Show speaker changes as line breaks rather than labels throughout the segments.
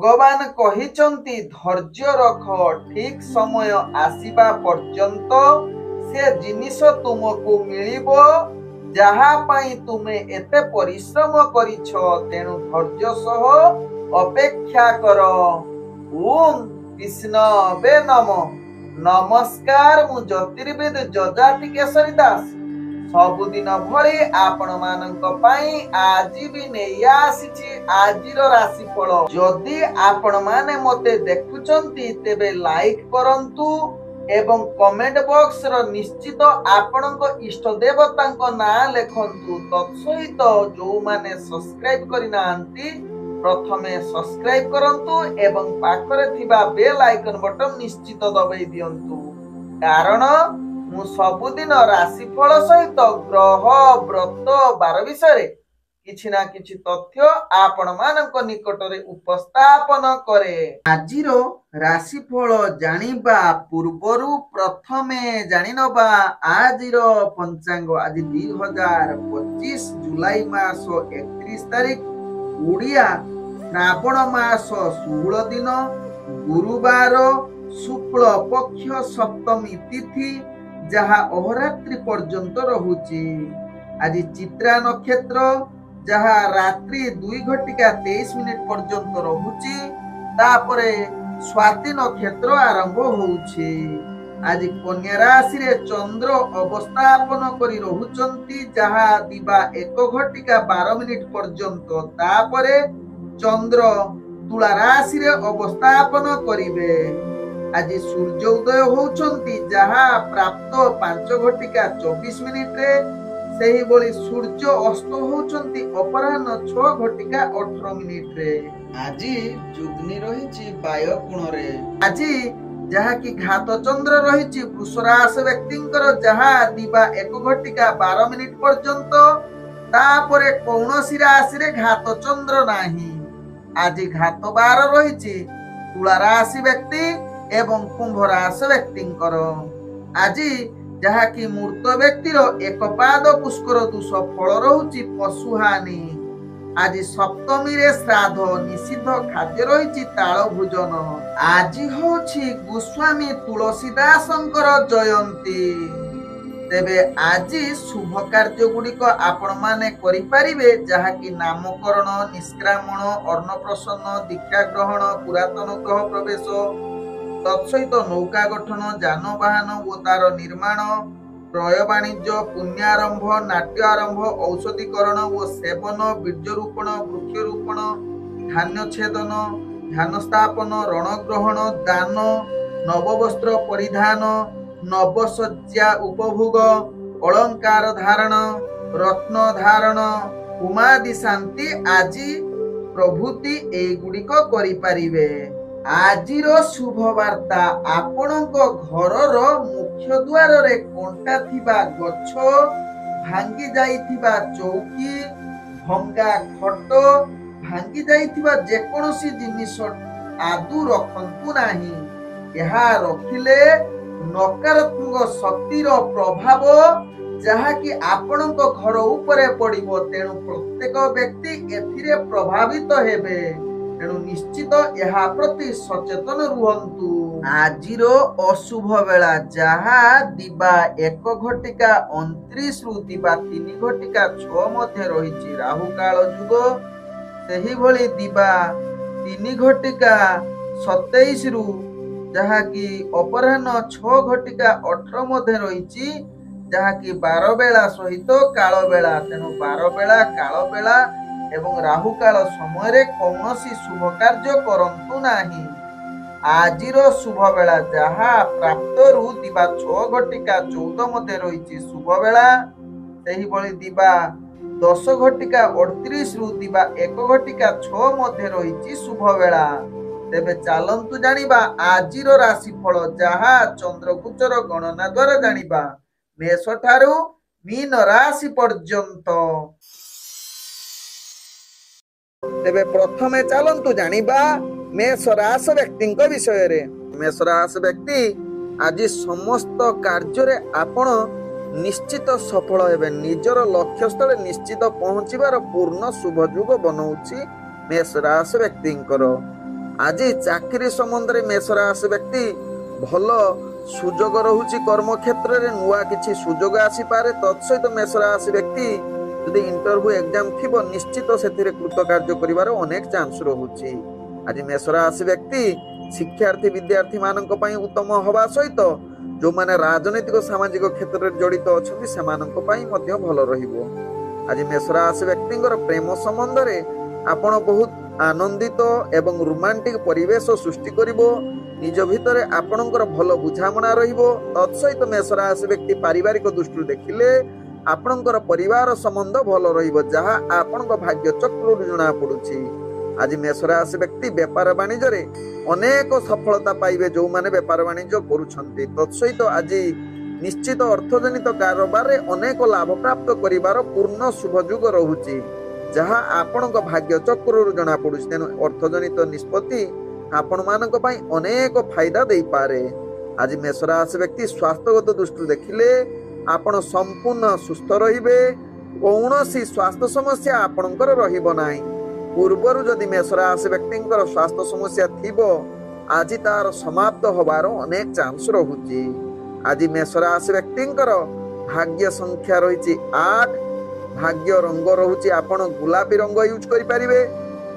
भगवान कहिचंती धैर्य रख ठीक समय आसीबा पर्यंत से जिनिस तुमको मिलिबो जहा पाई तुमे एते परिश्रम करिछ तेणु धैर्य सह अपेक्षा कर। ओम विष्णवे नमः। नमस्कार मु ज्योतिर्विद जजाति केशरी दास सबुदिन भली आपण मानक पाई आज भी नहीं आसीछि आजिर राशिफल। जदि आपण माने मते देखुचंती तेबे लाइक करंतु एवं कमेंट बॉक्स रो निश्चित आपणक इष्ट देवतांक नाम लेखंतु। तत्सहित जो माने सब्सक्राइब करिनांती प्रथमे सब्सक्राइब करंतु एवं पाखरे थिबा बेल आइकन बटन निश्चित दबाई दियंतु कारण मु सबुदिन राशिफल सहित ग्रह व्रत बार विषय किछि ना किछि तथ्य आपण मानक निकटरे उपस्थापन करे। आजिर राशिफल जानिबा पूर्वरु प्रथमे जानिनबा आजिर पंचांग। आज 2025 जुलाई मास 31 तारिख उड़िया श्रावण मास 16 दिन गुरुवार शुक्ल पक्ष सप्तमी तिथि जहा अहोरात्रि पर्यंत रहुची। आज चित्रा नक्षत्र जहा रात्रि 2:23 पर्यंत रहुची तापरे स्वाति नक्षत्र आरंभ होउची। आज कन्या राशि रे चंद्र अवस्थापन करी रहुचंती जहा दिबा 1:12 पर्यंत तापरे चंद्र तुला राशि रे अवस्थापन करिवे। आज सूर्य उदय होउचंती जहा प्राप्त 5:24 रे सेही बोली सूर्य अस्त होउचंती अपराह्न 6:18 रे। आज जुग्नि रहिछि बाय कोण रे। आज जहा की घात चंद्र रहिछि वृष राशि व्यक्तिंकर जहा दिबा 1:12 पर्यंत तापरे कौनसी राशि रे घात चंद्र नाही। आज घात बार रहिछि तुला राशि व्यक्ति एवं कुंभ राशि व्यक्तिंकर। आज जहा की मूर्त व्यक्तिर एक पाद पुष्कर दोष फल रहुछि पशुहानि। आज सप्तमी रे श्राद्ध निषिद्ध खाद्य रहिछि ताल भोजन। आज होछि गोस्वामी तुलसीदासंकर जयंती। तेबे आज शुभ कार्य गुड़िक आपण माने करि परिबे जहा की नामकरण निष्क्रामण अन्नप्रसन्न दीक्षा ग्रहण पुरातन ग्रह प्रवेश तत्सहित नौका गठन जानवाहन ओ तार निर्माण क्रय वाणिज्य पुण्यारंभ नाट्य आरंभ औषधीकरण ओ सेवन बीजरोपण वृक्षरोपण धान्य छेदन ध्यान स्थापन रणग्रहण दान नववस्त्र परिधान नवसज्जा उपभोग अलंकार धारण रत्न धारण उमादि शांति आज प्रभृति एगुड़िक करि परिबे। आजिर शुभ वार्ता आपणक घरर मुख्य द्वार रे कंटा थिबा गछ भांगी जाइथिबा चौकी भंगा खट भांगी जाइथिबा जेकोनोसी जिनिस आदु रखंतु नाही। यहा रखिले नकारात्मक शक्तिर प्रभाव जहा कि आपणक घर उपरे पड़िबो तेणु प्रत्येक व्यक्ति एथिरे प्रभावित हेबे तेणु निश्चित यहा प्रति सचेतन रुहंतु। आजिर अशुभ बेला जहा दिबा 1:29 रु दिबा 3:06 मध्ये रहिछि राहु काल जुग। सेही भली दिबा 3:27 रु जहा कि अपराह्न 6:18 मध्ये रहिछि जहा कि 12 बेला सहित काल बेला। तेणु 12 बेला काल बेला एवं राहु काल समय रे कौनसी शुभ कार्य करंतु नाही। आजिर शुभ बेला जहा प्राप्त रु दिबा 6:14 मध्ये रहिछि शुभ बेला। सेही भली दिबा 10:38 रु दिबा 1:06 मध्ये रहिछि शुभ बेला। तेबे चालंतु जानिबा आजिर राशिफल जहा चंद्रगोचर गणना द्वारा जानिबा मेष ठारू मीन राशि पर्यंत। तेबे प्रथमे चालंतु जानिबा मेष राशि व्यक्तिंक विषय रे। मेष राशि व्यक्ति आज समस्त कार्य रे आपण निश्चित सफल हेबे। निजर लक्ष्य स्थल निश्चित पहुंचीबार पूर्ण शुभ युग बनौछि मेष राशि व्यक्तिंकर। आज चाकरी संबंध में मेष राशि व्यक्ति भल सुजोग रहुची कर्म क्षेत्र में नुआ किछि सुजोग आसी पारे। तत्सहित मेष राशि व्यक्ति यदि इंटरव्यू एग्जाम थिबो निश्चित सेथिरे कृतकार्य करिवार अनेक चांस रहुची। आज मेष राशि व्यक्ति शिक्षार्थी विद्यार्थी मानक पई उत्तम हवा सहित जो माने राजनीतिक सामाजिक क्षेत्र में जड़ित अछंती सेमानक पई मध्य भल रहिबो। आज मेष राशि व्यक्तिंकर प्रेम संबंध रे आपण बहुत आनंदित एवं रोमांटिक परिवेश सृष्टि करिवो। निज भितरे आपणकर भल बुझामणा रहिबो। तत्सहित मेष राशि व्यक्ति पारिवारिक दृष्टि देखिले आपणकर परिवार संबंध भल रहिबो जहा आपणक भाग्य चक्र जणा पडुछि। आज मेष राशि व्यक्ति व्यापार वाणिज्य रे अनेक सफलता पाइबे जो माने व्यापार वाणिज्य करूछंती। तत्सहित आज निश्चित अर्थजनित कारोबार रे अनेक लाभ प्राप्त करिवार पूर्ण शुभयोग रहुछि जहा आपणक भाग्य चक्र जणा पडुछि। तेनु अर्थजनित निष्पत्ति आपण मानक पई अनेक फायदा देई पारे। आज मेष राशि व्यक्ति स्वास्थ्यगत दृष्टि देखिले आपण संपूर्ण सुस्थ रहिबे। कौनसी स्वास्थ्य समस्या आपणकर रहिबो नाही। पूर्वरु जदि मेष राशि व्यक्तिंकर स्वास्थ्य समस्या थिबो आज तार समाप्त होबार अनेक चांस रहुछि। आज मेष राशि व्यक्तिंकर भाग्य संख्या रहिछि 8। भाग्य रंग रहुछि आपण गुलाबी रंग यूज करि परिबे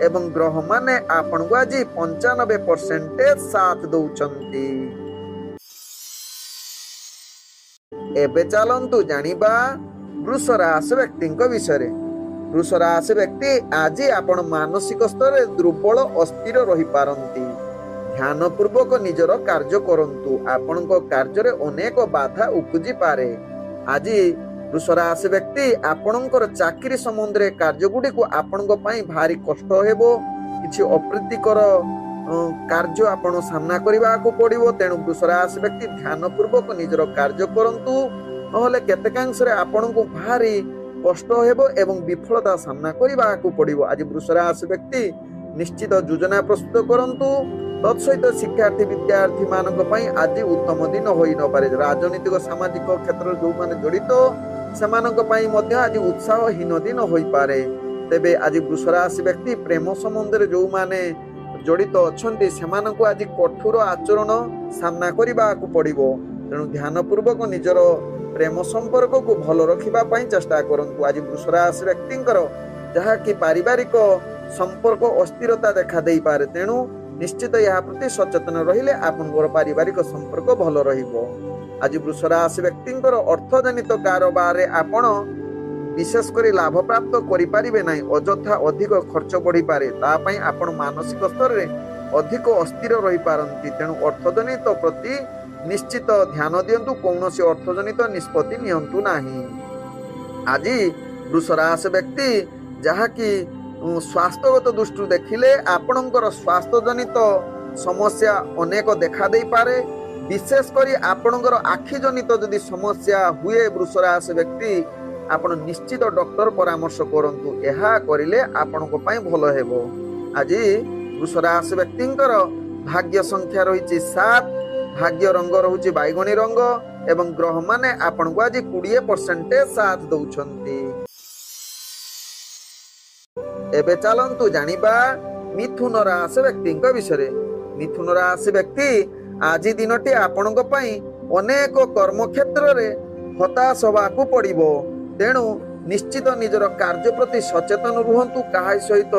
एवं ग्रह माने आपण को आज 95% साथ दउछंती। एबे चलंतु जानिबा वृष राशि व्यक्तिंक विषय। वृष राशि व्यक्ति आज आपण मानसिक स्तर दुर्बल अस्थिर रही पारंती। ध्यान पूर्वक निजर कार्य करंतु। आपणक कार्य रे अनेक बाधा उपजी पारे। आज वृष राशि व्यक्ति आपणकर चाकरी संबंध रे कार्य गुडी को आपणक पई भारी कष्ट हेबो। किछि अप्रीतिकर कार्य आपण सामना करबा को पड़िबो। तेणु वृष राशि व्यक्ति ध्यान पूर्वक निजर कार्य करंतु नहले केतेकांश रे आपणक भारी कष्ट हेबो एवं विफलता सामना करबा को पड़िबो। आज वृष राशि व्यक्ति निश्चित योजना प्रस्तुत करंतु। तत्सहित शिक्षार्थी विद्यार्थी मानक पई आज उत्तम दिन होई न पारे। राजनीतिक सामाजिक क्षेत्र जो माने जड़ित सेमानक पई मध्य आज उत्साहहीन दिन होई पारे। तेबे आज वृष राशि व्यक्ति प्रेम संबंध रे जो माने जड़ित अछंती सेमानक आज कठोर आचरण सामना करबा को पड़िबो। तेणु ध्यान पूर्वक निजर प्रेम संपर्क को भल रखिबा पई चेष्टा करंतु। आज वृष राशि व्यक्तिंकर जहा कि पारिवारिक संपर्क अस्थिरता देखा देई पारे। तेणु निश्चित यह प्रति सचेतन रहिले आपनकर पारिवारिक संपर्क भल रहिबो। आज वृष राशि व्यक्तिंकर अर्थजनित कारोबार रे आपण विशेष करी लाभ प्राप्त करि पारिबे नाही। अଯଥା अधिक खर्च बढ़ी पारे। ता पई आपण मानसिक स्तर रे अधिक अस्थिर रही पारंती। तेणु अर्थजनित प्रति निश्चित ध्यान दियंतु। कौनसी अर्थजनित निष्पत्ति नियंतु नाही। आज वृष राशि व्यक्ति जहा कि स्वास्थ्यगत दृष्टि देखिले आपणकर स्वास्थ्य जनित समस्या अनेक देखा दे पारे। विशेष करी आपणकर आखि जनित यदि समस्या हुए वृष राशि व्यक्ति आपण निश्चित डॉक्टर परामर्श करंतु। एहा करिले आपणको पई भलो हेबो। आज वृष राशि व्यक्तिंकर भाग्य संख्या रहिछि 7। भाग्य रंग रहुछि बैगणी रंग एवं ग्रह माने आपणको आज 20% साथ दउछंती। एबे चलंतु जानिबा मिथुन राशि व्यक्तिंक विषय। मिथुन राशि व्यक्ति आज दिनटी आपणक पई अनेक कर्म क्षेत्र रे हताश होबाकू पड़िबो। तेणु निश्चित निजर कार्य प्रति सचेतन रुहंतु। काहा सहित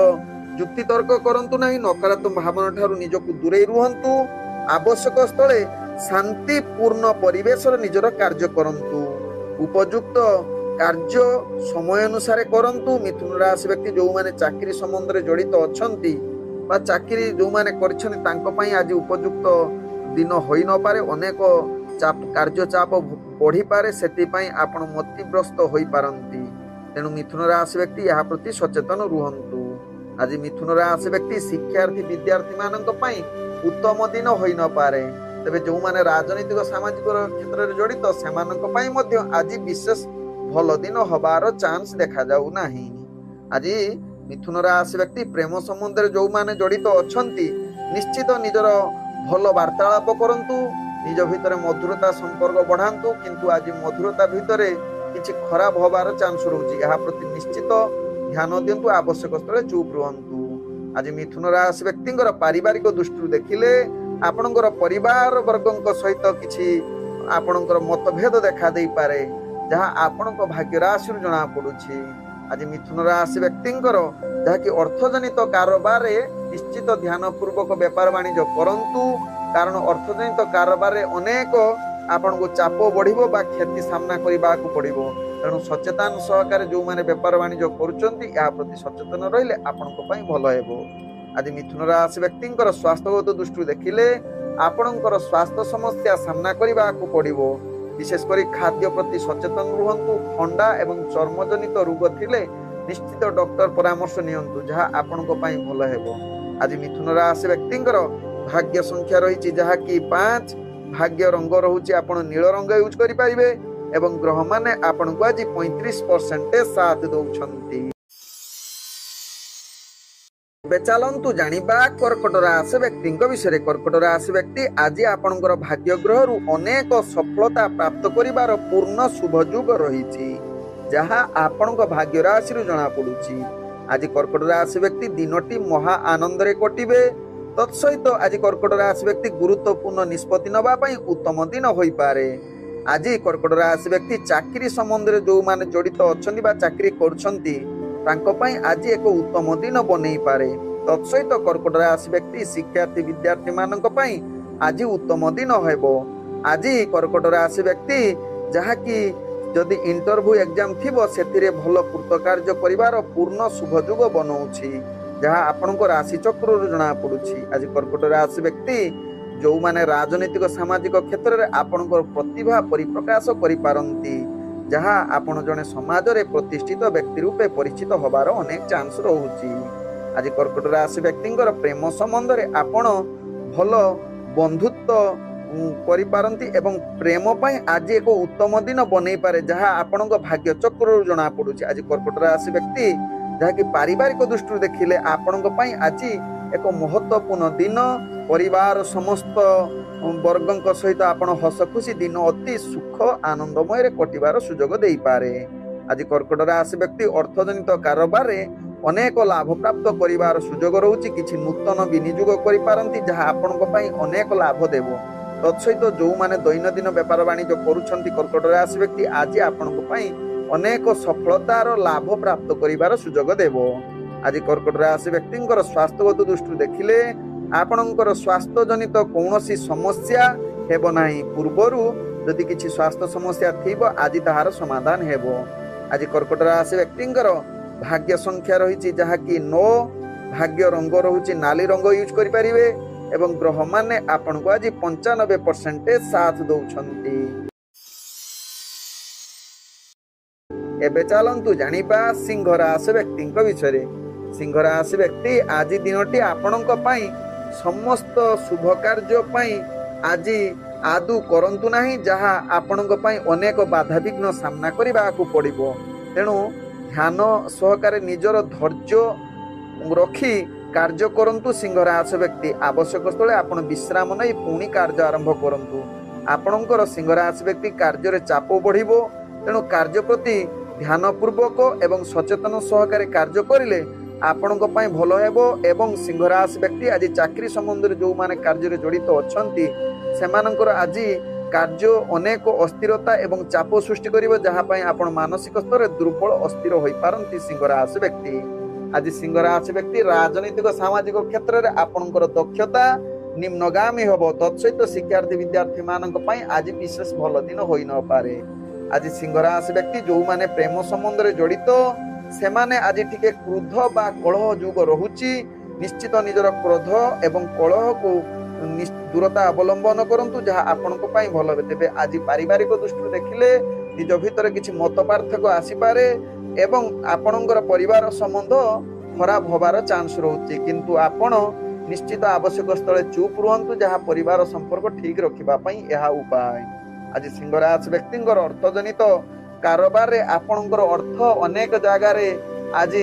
युक्ति तर्क करंतु नाही। नकारात्मक भावना ठारू निजकू दूरे रुहंतु। आवश्यक स्थले शांतिपूर्ण परिवेश निजर कार्य करंतु। उपयुक्त कार्य समय अनुसार करंतु। मिथुन राशि व्यक्ति जो माने चाकरी संबंध रे जड़ित अछंती बा चाकरी जो माने करछन तांको पई आज उपयुक्त दिन होई न पारे। अनेक कार्य चाप बढ़ी पारे। सेति पई आपण मतिग्रस्त होई पारंती। तेणु मिथुन राशि व्यक्ति यह प्रति सचेतन रुहंतु। आज मिथुन राशि व्यक्ति शिक्षार्थी विद्यार्थी मानक पई उत्तम दिन होई न पारे। तबे जो माने राजनीतिक सामाजिक क्षेत्र रे जड़ित सेमानक पई मध्य आज विशेष भल दिन हबार चांस देखा जाऊ नाही। आज मिथुन राशि व्यक्ति प्रेम संबंध रे जो माने जड़ित अछंती निश्चित निजर भल वार्तालाप करंतु। निज भितर मधुरता संपर्क बढ़ांतु। किंतु आज मधुरता भितर किछि खराब होबार चांस रहउछि। एहा प्रति निश्चित ध्यान दियंतु। आवश्यक स्थले चुप रहंतु। आज मिथुन राशि व्यक्तिंकर पारिवारिक दृष्टि देखिले आपणकर परिवार वर्गों सहित किछि आपणकर मतभेद देखा दे पारे जहाँ आपण भाग्य राशि जना पड़ुछि। आज मिथुन राशि व्यक्तिंकर जहाँकि अर्थजनित कारोबार निश्चित ध्यान पूर्वक व्यापार वाणिज्य करंतु कारण अर्थजनित कारोबार अनेक आपण को चाप बढ़िबो बा क्षति सामना करबा को पड़िबो तेणु सचेतन सहकारे जो माने व्यापार वाणिज्य करूचंती या प्रति सचेतन रहिले आपनको पई भलो हेबो। आज मिथुन राशि व्यक्तिंकर स्वास्थ्यगत दृष्टि देखिले आपणकर स्वास्थ्य समस्या सामना करबा को पड़िबो विशेषकर खाद्य प्रति सचेतन रुहंतु ठंडा एवं चर्मजनित रोग थिले निश्चित डॉक्टर परामर्श नियंतु जहाँ आपनको पई भलो हेबो। आज मिथुन राशि व्यक्तिंकर भाग्य संख्या रही जहाँ कि 5 भाग्य रंग रहुछि आपण नील रंग यूज करि परिबे एवं ग्रह माने आपण को आज 35% साथ दउछंती। चलतु जानिबा कर्कट राशि व्यक्ति विषय। कर्कट राशि व्यक्ति आज आपणकर भाग्य ग्रह रु अनेक सफलता प्राप्त करिवार पूर्ण शुभ युग रही जहाँ आपण भाग्य राशि रु जना पड़ुछि। आज कर्कट राशि व्यक्ति दिनटी महा आनंद रे कटिबे तत्सहित आज कर्कट राशि व्यक्ति गुरुत्वपूर्ण निष्पत्ति नबा पई उत्तम दिन होई पारे। आज कर्कट राशि व्यक्ति चाकरी संबंध रे जो माने जड़ित अछंती बा चाकरी करछंती तांको पई आज एक उत्तम दिन बनै पारे। तत्सहित कर्कट राशि व्यक्ति शिक्षार्थी विद्यार्थी मानक पई आज उत्तम दिन हेबो। आज कर्कट राशि व्यक्ति जहा कि जदि इंटरव्यू एग्जाम थिबो सेथिरे भलो कृतकार्य करिवार पूर्ण शुभ युग बनौछि जहाँ आपण राशि चक्र जना पड़ुछि। आज कर्कट राशि व्यक्ति जो माने राजनीतिक सामाजिक क्षेत्र में आपण प्रतिभा परिप्रकाश करि पारंती जहाँ आपण जने समाज रे प्रतिष्ठित व्यक्ति रूपे परिचित होबार अनेक चांस रहुछि। आज कर्कट राशि व्यक्तिंकर प्रेम संबंध रे आपण भलो बंधुत्व करि पारंती एवं प्रेम पई आज एक उत्तम दिन बनै पारे जहाँ आपण भाग्य चक्र जना पड़ुछि। आज कर्कट राशि व्यक्ति जहाँ कि पारिवारिक दृष्टि देखिले आपण आज एक महत्वपूर्ण दिन परिवार समस्त वर्गों सहित आपण हस खुशी दिन अति सुख आनंदमय रे कटिवार सुजोग दे पारे। आज कर्कट राशि व्यक्ति अर्थजनित कारोबार अनेक लाभ प्राप्त करिवार सुजोग रहुछि किछि नूतन विनियोग करि पारंती जहाँ आपण अनेक लाभ देबो। तत्सहित जो माने दैनंदिन व्यापार वाणिज्य करूछंती कर्कट राशि व्यक्ति आज आपण अनेक सफलतार लाभ प्राप्त करिवार सुजोग देबो। आज कर्कट राशि व्यक्तिंकर स्वास्थ्यगत दृष्टि देखिले आपणकर स्वास्थ्य जनित कौनसी समस्या हेबो नाही। पूर्वरु यदि किछि स्वास्थ्य समस्या थिबो आज ताहार समाधान हेबो। आज कर्कट राशि व्यक्तिंकर भाग्य संख्या रही जहाँ कि 9 भाग्य रंग रहुछि नाली रंग यूज करि परिबे एवं ग्रह माने आपण को आज 95% साथ दउछंती। एबे चलंतु जानिबा सिंह राशि व्यक्ति विषय। सिंह राशि व्यक्ति आज दिनटी आपणक पई समस्त शुभ कार्य पई आज आदु करंतु नाही जहाँ आपणक पई अनेक बाधा विघ्न सामना करबा को पड़िबो। तेणु ध्यान सहकारे निजर धैर्य रखी कार्य करंतु। सिंह राशि व्यक्ति आवश्यक स्थले आपण विश्राम नै पुणी कार्य आरंभ करंतु। आपणकर सिंह राशि व्यक्ति कार्य रे चाप बढ़िबो तेणु कार्य प्रति ध्यान पूर्वक एवं सचेतन सहकारे कार्य करिले आपणक पई भलो हेबो। एवं सिंह राशि व्यक्ति आज चाकरी संबंध जो माने कार्य रे जड़ित अछंती सेमानकर आज कार्य अनेक अस्थिरता एवं चाप सृष्टि करिवो जहाँ पई आपण मानसिक स्तर दुर्बल अस्थिर होई पारंती। सिंह राशि व्यक्ति आज सिंह राशि व्यक्ति राजनीतिक सामाजिक क्षेत्र में आपणकर दक्षता निम्नगामी हबो। तत्सहित शिक्षार्थी विद्यार्थी मानक पई आज विशेष भल दिन होई न पारे। आज सिंह राशि व्यक्ति जो माने प्रेम संबंध रे जड़ित सेमाने आज टिके क्रोध बा कलह जुग रहुछि निश्चित निजर क्रोध एवं कलह को दूरता अवलंबन करंतु जहाँ आपणक पई भल हेबे। तेबे आज पारिवारिक दृष्टि देखिले निज भितर किछि मत पार्थक्य आसी पारे एवं आपणकर परिवार संबंध खराब होबार चांस रहुछि किंतु आपण निश्चित आवश्यक स्थले चुप रुहंतु जहाँ परिवार संपर्क ठीक रखिबा पई एहा उपाय। आज सिंह राशि व्यक्तिंकर अर्थजनित कारोबार रे आपणकर अर्थ अनेक जगह रे आज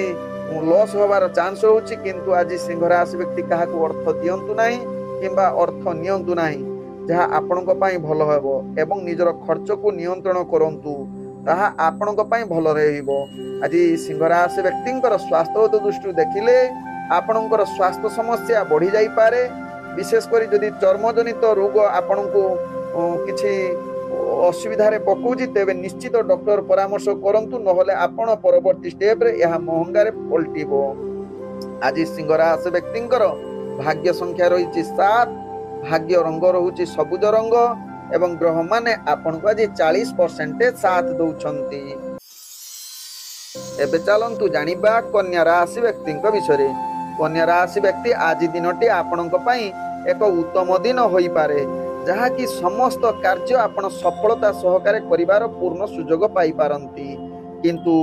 लॉस होबार चांस रहुछि किंतु आज सिंह राशि व्यक्ति काहाको अर्थ दियंतु नाही किंबा अर्थ नियंतु नाही जहाँ आपणक पई भलो हेबो एवं निजर खर्च को नियंत्रण करंतु ताहा आपणक पई भलो रहइबो। आज सिंह राशि व्यक्तिंकर स्वास्थ्यगत दृष्टि देखिले आपणकर स्वास्थ्य समस्या बढ़ी जाई पारे। विशेषकर जदि चर्मजनित रोग आपण को किसी असुविधा पकाउछि तेबे निश्चित डॉक्टर परामर्श करंतु, नहले आपण परवर्ती स्टेप रे यह महंगारे पलटिबो। आज सिंह राशि व्यक्तिंकर भाग्य संख्या रही 7, भाग्य रंग रहुछि सबुज रंग एवं ग्रह माने आपण को आज 40% साथ दउछंती। एबे चलंतु जानिबा कन्या राशि व्यक्तिंक विषय। कन्या राशि व्यक्ति आज दिनटी आपणक पई एक उत्तम दिन होई पारे, जहा कि समस्त कार्य आपण सफलता सहकारे करिवार पूर्ण सुजोग पाई पारंती। किंतु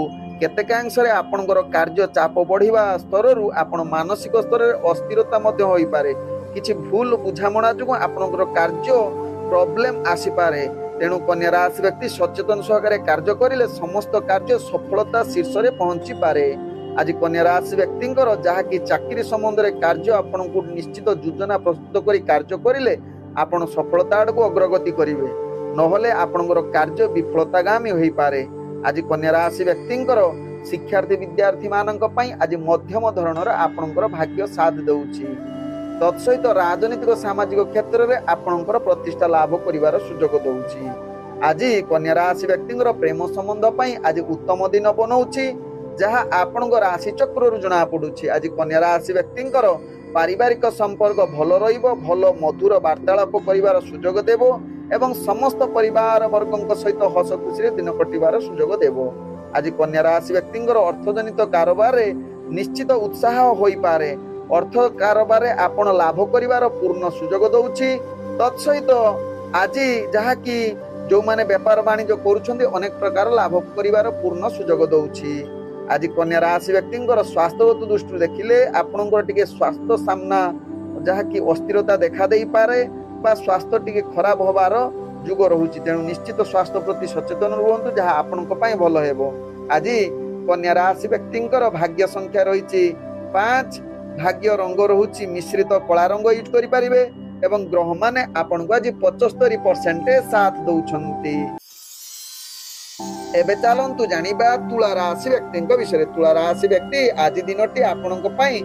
केतेकांशरे आपणकर कार्य चाप बढ़िवा स्तररु आपण मानसिक स्तर रे अस्थिरता मध्य होई पारे। किछि भूल बुझामणा जुगु आपणकर कार्य प्रॉब्लम आसी पारे। तेणु कन्या राशि व्यक्ति सचेतन सहकारे कार्य करिले समस्त कार्य सफलता शीर्ष रे पहुंची पारे। आज कन्या राशि व्यक्तिंकर जहा कि चाकरी संबंध रे कार्य आपणकु निश्चित योजना प्रस्तुत करी कार्य करिले आपण सफलता आड़को अग्रगति करिवे, नहले आपणकर कार्य विफलतागामी होई पारे। आज कन्या राशि व्यक्तिंकर शिक्षार्थी विद्यार्थी मानक पई आज मध्यम धरणर आपणकर भाग्य साथ देउछि। तत्सहित राजनीतिक सामाजिक क्षेत्र में आपणकर प्रतिष्ठा लाभ करिवार सुजोग दउछि। आज कन्या राशि व्यक्तिंकर प्रेम संबंध पई आज उत्तम दिन बनउछि, जहा आपणक राशि चक्ररु जना पडुछि। आज कन्या राशि व्यक्तिंकर पारिवारिक संपर्क भल रहिबो, भल मधुर वार्तालाप करिवार सुजोग देबो एवं समस्त परिवार वर्गक सहित हस खुशी दिन कटिवार सुजोग देबो। आज कन्या राशि व्यक्तिंकर अर्थजनित कारोबार रे निश्चित उत्साह होई पारे। अर्थ कारोबार रे आपण लाभ करिवार पूर्ण सुजोग दउछि। तत्सहित आज जहा कि जो माने व्यापार वाणिज्य करूछन्ते अनेक प्रकार लाभ करिवार पूर्ण सुजोग दउछि। आज कन्या राशि व्यक्तिंकर स्वास्थ्यगत दृष्टि देखिले आपणकर टिके स्वास्थ्य सामना जहा कि अस्थिरता देखा देई पारे बा स्वास्थ्य टिके खराब होबार जुग रहुछि। तेणु निश्चित स्वास्थ्य प्रति सचेतन रुहंतु, जहा आपणक पई भल हेबो। आज कन्या राशि व्यक्तिंकर भाग्य संख्या रहिछि 5, भाग्य रंग रहुछि मिश्रित कला रंग यूज करि परिबे एवं ग्रह माने आपण को आज 75% साथ दउछंती। एबे चलंतु जानिबा तुला राशि व्यक्तिंक विषय। तुला राशि व्यक्ति आज दिनटी आपणक पई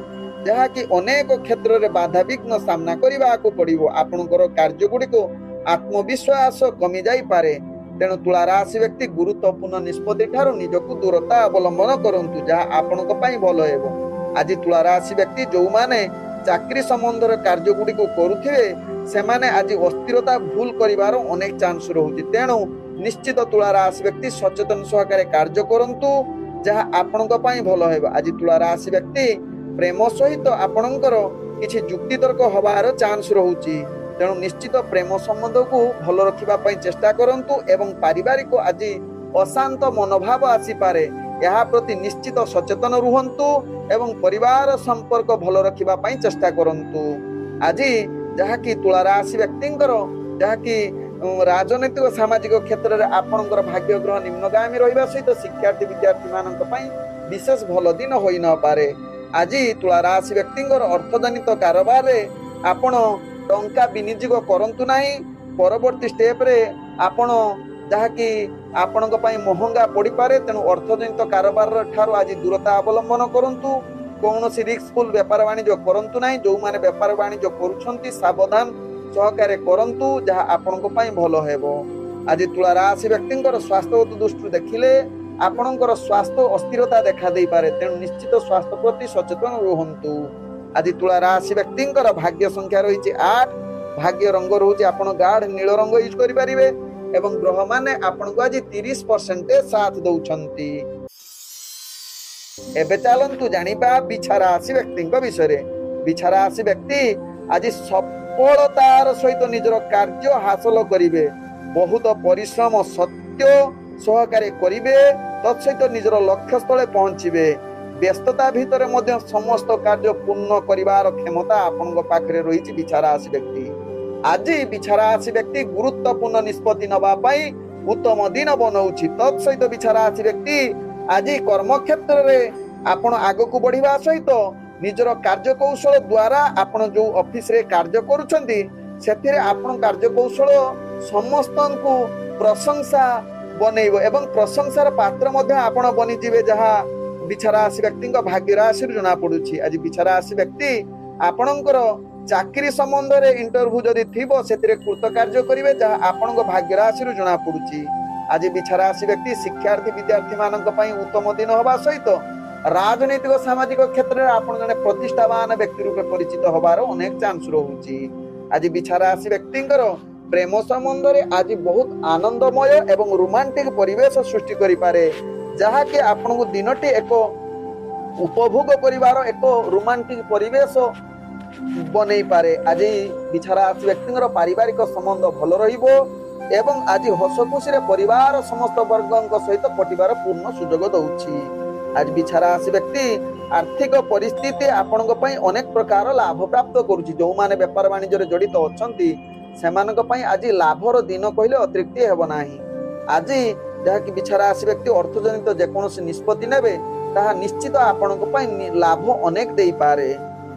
जहा कि अनेक क्षेत्र रे बाधा विघ्न सामना करिबा को पड़िबो। आपणकर कार्य गुडी को आत्मविश्वास कमी जाई पारे। तेणु तुला राशि व्यक्ति गुरुत्वपूर्ण निष्पत्ति ठारू निजकु दूरता अवलंबन करंतु, जहा आपणक पई भल हेबो। आज तुला राशि व्यक्ति जो माने चाकरी संबंधर कार्य गुडी को करुथिबे सेमाने आज अस्थिरता भूल करिवार अनेक चांस रहुछि। तेणु निश्चित तुला राशि व्यक्ति सचेतन सहकारे कार्य करंतु, जहा आपणक पई भल हेबो। आज तुला राशि व्यक्ति प्रेम सहित आपणकर किछि जुक्ति तर्क हबार चांस रहुछि। तेणु निश्चित प्रेम संबंध को भल रखिबा पई चेष्टा करंतु एवं पारिवारिक आज अशांत मनोभाव आसी पारे। यहा प्रति निश्चित सचेतन रुहंतु एवं परिवार संपर्क भल रखिबा पई चेष्टा करंतु। आज जहा कि तुला राशि व्यक्तिंकर जहा कि राजनीतिक सामाजिक क्षेत्र में आपणकर भाग्य ग्रह निम्नगामी रहिबा सहित शिक्षार्थी विद्यार्थी मानक पई विशेष भल दिन होई न पारे। आज तुला राशि व्यक्तिंकर अर्थजनित कारोबार रे आपण टंका विनियोग करंतु नाही। परवर्ती स्टेप रे आपण जहा कि आपणक पई महंगा पड़ी पारे। तेणु अर्थजनित कारोबार ठारू आज दूरता अवलंबन करंतु। कौनसी रिस्कफुल व्यापार वाणिज्य करंतु नाही। जो माने व्यापार वाणिज्य करूछंती सावधान सहकारे करंतु, जहा आपणक पई भल हेबो। आज तुला राशि व्यक्तिंकर स्वास्थ्यगत दृष्टि देखिले आपणकर स्वास्थ्य अस्थिरता देखा देई पारे। तेणु निश्चित स्वास्थ्य प्रति सचेतन रुहंतु। आज तुला राशि व्यक्तिंकर भाग्य संख्या रहिछि 8, भाग्य रंग रहुछि आपण गाढ़ नील रंग यूज करि परिबे एवं ग्रह माने आपण को आज 30% साथ दउछंती। एबे चलंतु जानिबा बिछा राशि व्यक्तिंक विषय। बिछा राशि व्यक्ति आज सफलतार सहित निजर कार्य हासिल करिवे। बहुत परिश्रम सत्य सहकारे करिवे, तत्सहित निजर लक्ष्य स्थले पहुंचिबे। व्यस्तता भितर मध्य समस्त कार्य पूर्ण करिवार क्षमता आपनक पाखरे रहिछि बिछा राशि व्यक्ति। आज बिछा राशि व्यक्ति गुरुत्वपूर्ण निष्पत्ति नबा पई उत्तम दिन बनौछि। तत्सहित बिछा राशि व्यक्ति आज कर्म क्षेत्र रे आपण आगकू बढ़िबा सहित निजर कार्य कौशल द्वारा आपण जो ऑफिस रे कार्य करूछंती सेथिरे आपण कार्य कौशल समस्तनकू प्रशंसा बनेइबो एवं प्रशंसार पात्र मध्य आपण बनि जिवे। जहा बिछा राशि व्यक्ति भाग्य राशि जना पड़ुछि आज बिछा राशि व्यक्ति आपणकर चाकरी संबंध रे इंटरव्यू जदि थिबो सेतिरे कृतकार्य करिवे जहा आपणक भाग्य राशि जना पड़ुछि आज बिछा राशि व्यक्ति शिक्षार्थी विद्यार्थी मानक पई उत्तम दिन होबा सहित राजनीतिक सामाजिक क्षेत्र में आपण जने प्रतिष्ठावान व्यक्ति रूपे परिचित होबार अनेक चांस रहुछि आज बिछा राशि व्यक्तिंकर प्रेम संबंध रे आज बहुत आनंदमय एवं रोमांटिक परिवेश सृष्टि करि पारे जहा कि आपन को दिनटी एक उपभोग करिवार एक रोमांटिक परिवेश बनै पारे आज बिछा राशि व्यक्तिंकर पारिवारिक संबंध भल रहिबो एवं आज हस खुशी रे परिवार समस्त वर्गक सहित कटिबार पूर्ण सुजोग दउछि आज बिछा राशि व्यक्ति आर्थिक परिस्थिति आपणक पई अनेक प्रकार लाभ प्राप्त करूछि जो माने व्यापार वाणिज्य रे जड़ित अछंती सेमानक पई आज लाभर दिन कहले अतिरिक्त हेबो नाही आज जहा कि बिछा राशि व्यक्ति अर्थजनित जेकोनोसी निष्पत्ति नेबे ताहा निश्चित आपणक पई लाभ अनेक देई पारे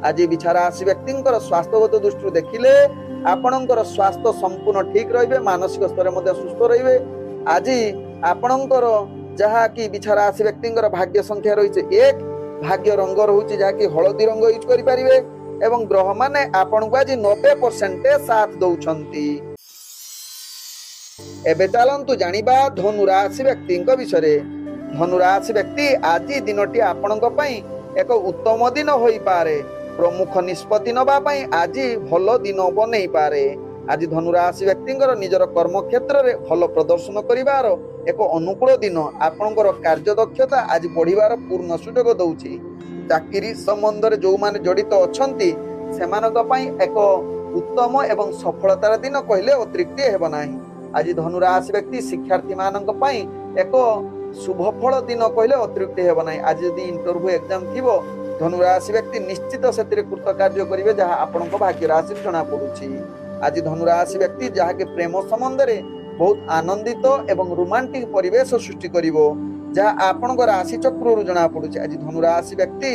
आज बिछा राशि व्यक्तिंकर स्वास्थ्यगत दृष्टि देखिले आपणकर स्वास्थ्य संपूर्ण ठीक रहिबे मानसिक स्तर मध्ये सुस्थ रहिबे आज आपणकर जहा कि बिछा राशि व्यक्तिंकर भाग्य संख्या रही एक भाग्य रंग रहुछि जहा कि हळदी रंग यूज करि परिबे एवं ग्रह माने आपन को आज 90% साथ दउछंती एबे चलंतु जानिबा धनु राशि व्यक्तिंक विषय धनु राशि व्यक्ति आज दिनटी आपनक पई एक उत्तम दिन होई पारे प्रमुख निष्पत्ति नबा पई आज भलो दिन बनै पारे आज धनु राशि व्यक्तिंकर निजर कर्म क्षेत्र रे भलो प्रदर्शन करिवार एक अनुकूल दिन आपनकर कार्य दक्षता आज बढ़िवार पूर्ण सुजोग दउछि चाकरी संबंध रे जो माने जड़ित अछंती सेमानक पई एक उत्तम एवं सफलतार दिन कहले अतिरिक्त हेबो नाही आज धनु राशि व्यक्ति शिक्षार्थी मानक पई एक शुभ फल दिन कहले अतिरिक्त हेबो नाही आज यदि इंटरव्यू एग्जाम थिबो धनु राशि व्यक्ति निश्चित सेतिरे कृतकार्य करिवे जहा आपनक भाग्य राशि जना पड़ुछि आज धनु राशि व्यक्ति जहा के प्रेम संबंध रे बहुत आनंदित एवं रोमांटिक परिवेश सृष्टि करिवो जहा आपनक राशि चक्र जना पड़ुछि आज धनु राशि व्यक्ति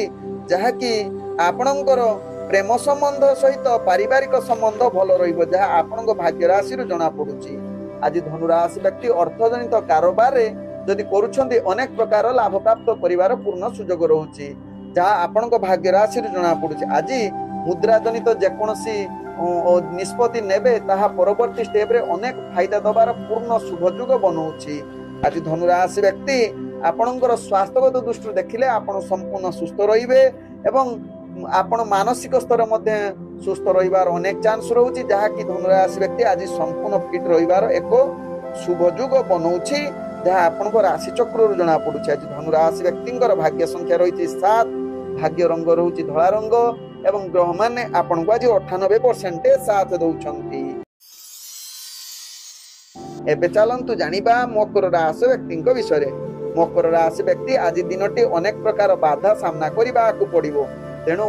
जहा कि आपनकर प्रेम संबंध सहित पारिवारिक संबंध भल रहिबो जहा आपनक भाग्य राशि जना पड़ुछि आज धनु राशि व्यक्ति अर्थजनित कारोबार रे जदि करूछंती अनेक प्रकार लाभ प्राप्त करिवार पूर्ण सुजोग रहुछि जहा आपनक भाग्य राशि जना पड़ुछि आज मुद्रा जनित जेकोनसी निष्पत्ति नेबे ताहा परवर्ती स्टेप रे अनेक फायदा दबार पूर्ण शुभजुग बनौछि आज धनु राशि व्यक्ति आपनकर स्वास्थ्यगत दृष्टि देखिले आपण संपूर्ण सुस्थ रहिबे एवं आपण मानसिक स्तर मध्ये सुस्थ रहिबार अनेक चांस रहउछि जहा कि धनु राशि व्यक्ति आज संपूर्ण फिट रहिबार एक शुभजुग बनौछि जहा आपनकर राशि चक्र जना पड़ुछि आज धनु राशि व्यक्तिंकर भाग्य संख्या रहिछि 7 भाग्य रंग रहुछि धला रंग एवं ग्रह माने आपन को आज 98% साथ दउछंती एबे चलंतु जानिबा मकर राशि व्यक्तिंक विषय मकर राशि व्यक्ति आज दिनटी अनेक प्रकार बाधा सामना करिबा को पड़िबो तेनु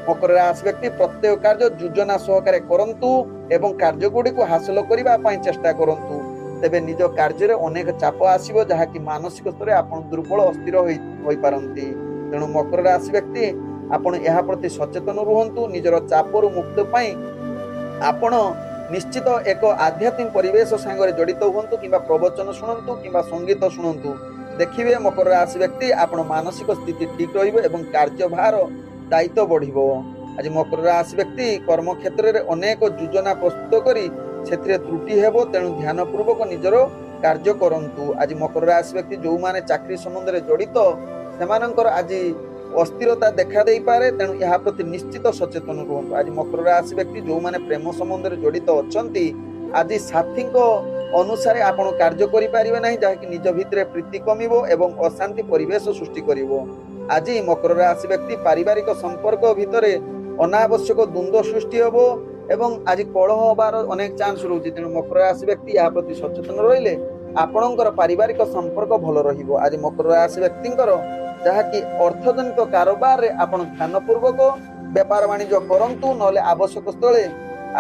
मकर राशि व्यक्ति प्रत्येक कार्य योजना सहकारे करंतु एवं कार्य गुडी को हासिल करिबा पई चेष्टा करंतु तेबे निज कार्य रे अनेक चाप आसीबो जहा कि मानसिक स्तर रे आपन दुर्बल अस्थिर होई पारंती तेनु मकर राशि व्यक्ति आपण एहा प्रति सचेतन रुहंतु निजर चापरु मुक्त पई आपण निश्चित एक आध्यात्मिक परिवेश संगे जड़ित हुंतु किंबा प्रवचन शुणंतु किंबा संगीत शुणंतु देखिबे मकर राशि व्यक्ति आपण मानसिक स्थिति ठीक रहिबो एवं कार्यभार दायित्व बढ़िबो आज मकर राशि व्यक्ति कर्म क्षेत्र रे अनेक योजना प्रस्तुत करी सेथिरे त्रुटि हेबो तेनु ध्यान पूर्वक निजर कार्य करंतु आज मकर राशि व्यक्ति जो माने चाकरी संबंध रे जड़ित सेमानंकर आज अस्थिरता देखा दे पारे तेणु यह प्रति निश्चित सचेतन रुहंतु आज मकर राशि व्यक्ति जो माने प्रेम संबंध रे जड़ित अछंती आज साथी को अनुसार आपण कार्य करि परिबे नाही जहा कि निज भितरे प्रीति कमिबो एवं अशांति परिवेश सृष्टि करिवो आज मकर राशि व्यक्ति पारिवारिक संपर्क भितरे अनावश्यक द्वंद्व सृष्टि हेबो एवं आज कलह होबार अनेक चांस रहउछि तेणु मकर राशि व्यक्ति यह प्रति सचेतन रहिले आपणकर पारिवारिक संपर्क भल रहिबो आज मकर राशि व्यक्तिंकर जहा कि अर्थजनित कारोबार रे आपण ध्यान पूर्वक व्यापार वाणिज्य करंतु नले आवश्यक स्थले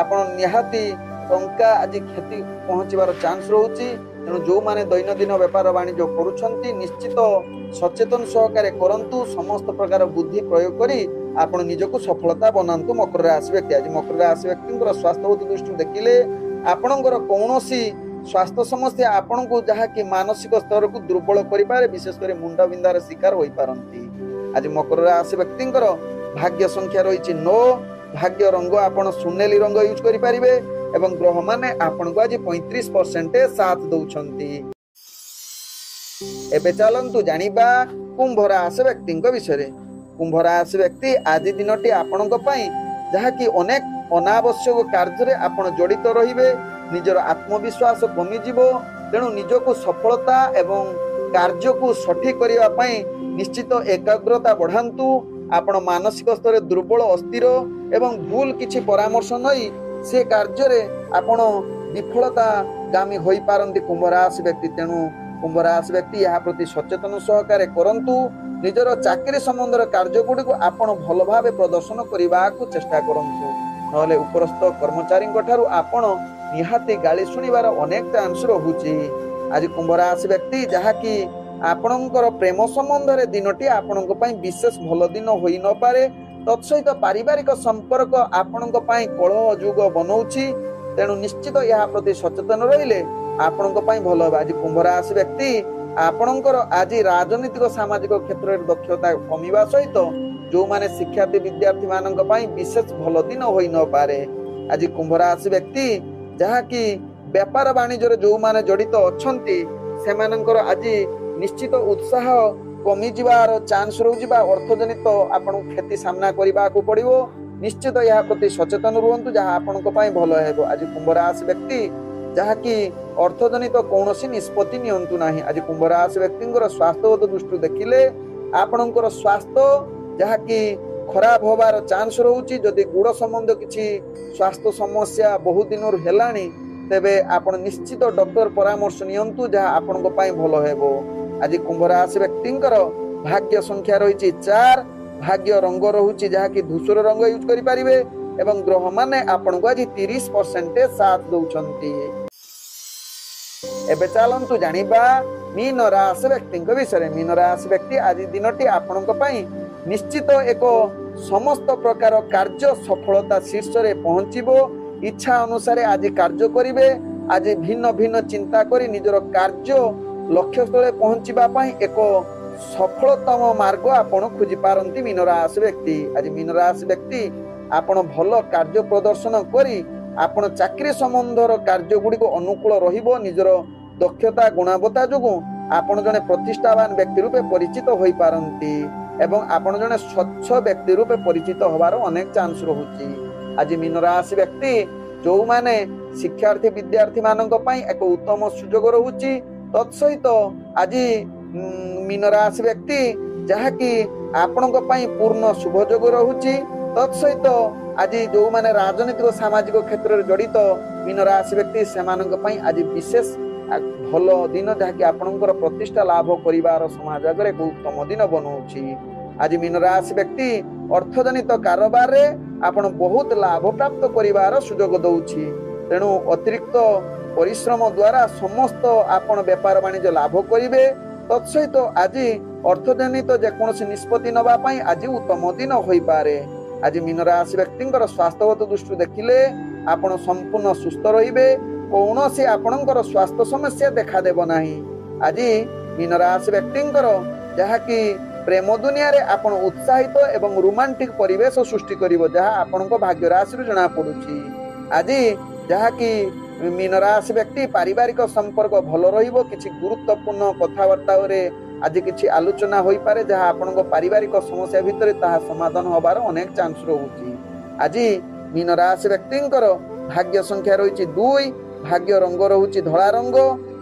आपण निहाती टंका आज क्षति पहुंचीबार चांस रहउछि तेणु जो माने दैनंदिन व्यापार वाणिज्य करूछंती निश्चित सचेतन सहकारे करंतु समस्त प्रकार बुद्धि प्रयोग करी आपण निजको सफलता बनांतु मकर राशि व्यक्ति आज मकर राशि व्यक्तिंकर स्वास्थ्यगत दृष्टि देखिले आपणकर कौनसी स्वास्थ्य समस्या आपण को जहा कि मानसिक स्तर को दुर्बल करि पारे विशेष कर मुंडा बिंदार शिकार होई पारंती आज मकर राशि व्यक्तिंकर भाग्य संख्या रही 9, भाग्य रंग आपण सुनेली रंग यूज करि परिबे एवं ग्रह माने आपण को आज 35% साथ दउछंती। एबे चलंतु जानिबा कुंभ राशि व्यक्ति विषय। कुंभ राशि व्यक्ति आज दिनटी आपणक पई जहाँकि अनेक अनावश्यक कार्य आपण जड़ित रहिबे, निजर आत्मविश्वास कमिजिब, तेणु निजको सफलता एवं कार्य को सठिक करिवा पई निश्चित एकाग्रता बढ़ांतु। आपण मानसिक स्तर दुर्बल अस्थिर एवं भूल किछि परामर्श नई से कार्य रे आपण विफलता गामी होई पारंती कुंभ राशि व्यक्ति। तेणु कुंभ राशि व्यक्ति यहाँ प्रति सचेतन सहकारे करंतु। निजर चाकरी संबंधर कार्य गुडी को आपण भल भावे प्रदर्शन करने को चेष्टा करंतु, नहले उपरस्थ कर्मचारी ठारू आपण निहाती गाली सुनिबार अनेक चांस रहुची। आज कुंभ राशि व्यक्ति जहाँकि आपणकर प्रेम संबंध रे दिनटी आपणक पई विशेष भल दिन होई न पारे, तत्सहित पारिवारिक संपर्क आपणक पई कलह जुग बनौछि। तेणु निश्चित यहाँ प्रति सचेतन रहिले आपणक पई भल होबा। आज कुंभ राशि व्यक्ति आपणकर आज राजनीतिक सामाजिक क्षेत्र में दक्षता कमिबा सहित जो माने शिक्षार्थी विद्यार्थी मानक पई विशेष भल दिन होई न पारे। आज कुंभ राशि व्यक्ति जहाँ कि व्यापार वाणिज्य जो माने जड़ित अछंती सेमानकर आज निश्चित उत्साह कमी जिबार चांस रहुछि बा अर्थजनित आपण क्षति सामना करबा को पड़िबो। निश्चित यहाँ प्रति सचेतन रुहंतु जहाँ आपणक पई भल हेबो। आज कुंभ राशि व्यक्ति जहाँ कि अर्थजनित कौनसी निष्पत्ति नियंतु नाही। आज कुंभ राशि व्यक्तिंकर स्वास्थ्यगत दृष्टि देखिले आपणकर स्वास्थ्य जहाँ कि खराब होबार चांस रहुछि। जदि गुड़ संबंध किछि स्वास्थ्य समस्या बहुत दिन हेलानी तेबे आपण निश्चित डॉक्टर परामर्श नियंतु जहाँ आपणक पई भल हेबो। आज कुंभ राशि व्यक्तिंकर भाग्य संख्या रही 4, भाग्य रंग रहुछि जहाँ कि धूसर रंग यूज करि परिबे एवं ग्रह माने आपण को आज 30% साथ दउछंती। एबे चलंतु जानिबा मीन राशि व्यक्ति विषय। मीन राशि व्यक्ति आज दिनटी आपणक पई निश्चित एक समस्त प्रकार कार्य सफलता शीर्ष रे पहुंचीबो। इच्छा अनुसार आज कार्य करिवे। आज भिन्न भिन्न चिंता करी निजर कार्य लक्ष्य स्थले पहुंचीबा पई एक सफलतम मार्ग आपण खोजी पारंती मीन राशि व्यक्ति। आज मीन राशि व्यक्ति आपण भल कार्य प्रदर्शन करी आपण चाकरी संबंधर कार्य गुडी को अनुकूल रहिबो। निजर दक्षता गुणवत्ता जोगु आपण जने प्रतिष्ठावान व्यक्ति रूपे परिचित होई पारंती एवं आपण जने स्वच्छ व्यक्ति रूपे परिचित होबार अनेक चांस रहुची। आज मीन राशि व्यक्ति जो माने शिक्षार्थी विद्यार्थी मानक पई एक उत्तम सुजोग रहुची। तत्सहित आज मीन राशि व्यक्ति जहाँ कि आपणक पई पूर्ण शुभयोग रहुची। तत्सहित आज जो माने राजनीतिक सामाजिक क्षेत्र में जड़ित मीन राशि व्यक्ति सेमानक पई आज विशेष भल दिन जहाँ कि आपणकर प्रतिष्ठा लाभ करिवार समाज आगे एक उत्तम दिन बनौछि। आज मीन राशि व्यक्ति अर्थजनित कारोबार रे आपण बहुत लाभ प्राप्त करिवार सुजोग दउछि। तेणु अतिरिक्त परिश्रम द्वारा समस्त आपण व्यापार वाणिज्य लाभ करिवे। तत्सहित आज अर्थजनित जेकोसी निष्पत्ति नबा पई आज उत्तम दिन होई पारे। आज मीन राशि व्यक्तिंकर स्वास्थ्यगत दृष्टि देखिले आपण संपूर्ण सुस्थ रहिबे। कौनसी आपणकर स्वास्थ्य समस्या देखा देबो नाही। आज मीन राशि व्यक्तिंकर जहाँ कि प्रेम दुनिया रे आपण उत्साहित एवं रोमांटिक परिवेश सृष्टि करिवो जहाँ आपणको भाग्य राशि रु जणा पडुछि। आज जहाँ कि मीन राशि व्यक्ति पारिवारिक संपर्क भल रहिबो। किछि गुरुत्वपूर्ण कथावार्ता रे आज किछि आलोचना होई पारे जहाँ आपणको पारिवारिक समस्या भितर ताहा समाधान होबार अनेक चांस रहुछि। आज मीन राशि व्यक्तिंकर भाग्य संख्या रही 2, भाग्य रंग रहुछि धला रंग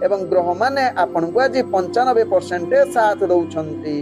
एवं ग्रह माने आपणको आज 95% साथ दउछंती।